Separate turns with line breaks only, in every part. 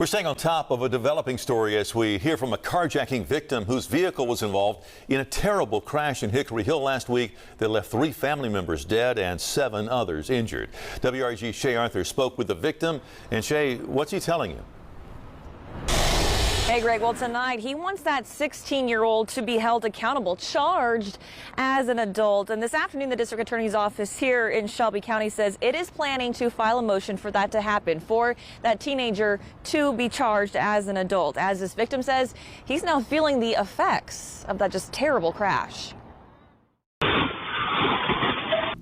We're staying on top of a developing story as we hear from a carjacking victim whose vehicle was involved in a terrible crash in Hickory Hill last week that left 3 family members dead and 7 others injured. WREG's Shay Arthur spoke with the victim. And Shay, what's he telling you?
Hey, Greg. Well, tonight he wants that 16-year-old to be held accountable, charged as an adult. And this afternoon, the district attorney's office here in Shelby County says it is planning to file a motion for that to happen, for that teenager to be charged as an adult. As this victim says, he's now feeling the effects of that just terrible crash.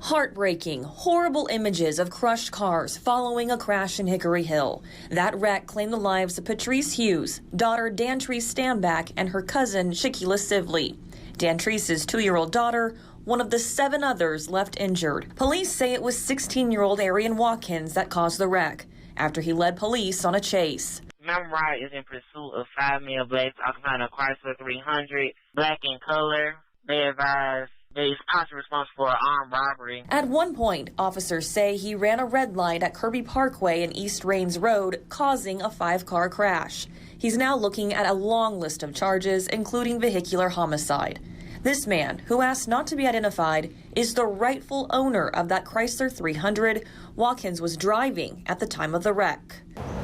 Heartbreaking, horrible images of crushed cars following a crash in Hickory Hill. That wreck claimed the lives of Patrice Hughes, daughter Dantrice Stanback, and her cousin Shaquila Sibley. Dantrice's 2-year-old daughter, one of the 7 others left injured. Police say it was 16-year-old Arian Watkins that caused the wreck after he led police on a chase.
Memrite is in pursuit of 5 male blacks occupying a Chrysler 300, black in color. They advise he's possibly responsible for an armed robbery.
At one point, officers say he ran a red light at Kirby Parkway and East Rains Road, causing a 5-car crash. He's now looking at a long list of charges, including vehicular homicide. This man, who asked not to be identified, is the rightful owner of that Chrysler 300 Watkins was driving at the time of the wreck.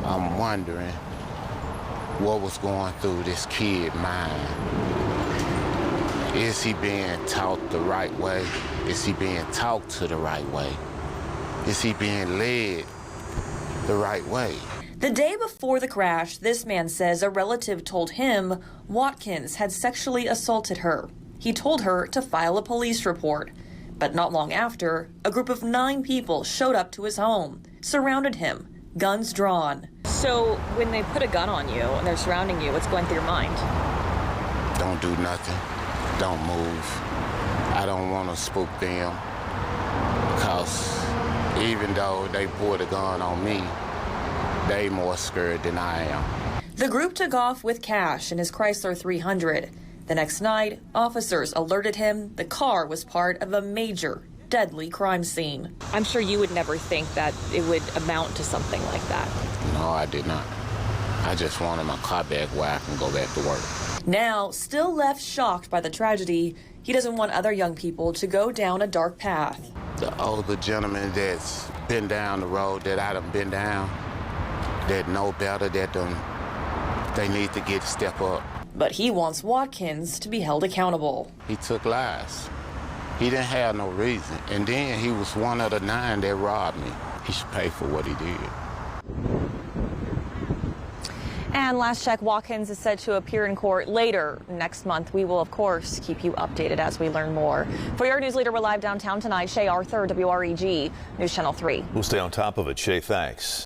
I'm wondering what was going through this kid's mind. Is he being taught the right way? Is he being talked to the right way? Is he being led the right way?
The day before the crash, this man says a relative told him Watkins had sexually assaulted her. He told her to file a police report. But not long after, a group of 9 people showed up to his home, surrounded him, guns drawn.
So when they put a gun on you and they're surrounding you, what's going through your mind?
Don't do nothing. Don't move. I don't want to spook them because even though they pulled a gun on me, they more scared than I am.
The group took off with cash in his Chrysler 300. The next night, officers alerted him the car was part of a major, deadly crime scene.
I'm sure you would never think that it would amount to something like that.
No, I did not. I just wanted my car back where I can go back to work.
Now, still left shocked by the tragedy, he doesn't want other young people to go down a dark path.
The older gentleman that's been down the road that I done been down, that know better, they need to step up.
But he wants Watkins to be held accountable.
He took lives. He didn't have no reason. And then he was one of the 9 that robbed me. He should pay for what he did.
And last check, Watkins is set to appear in court later next month. We will, of course, keep you updated as we learn more. For your news leader, we're live downtown tonight. Shay Arthur, WREG News Channel 3.
We'll stay on top of it. Shay, thanks.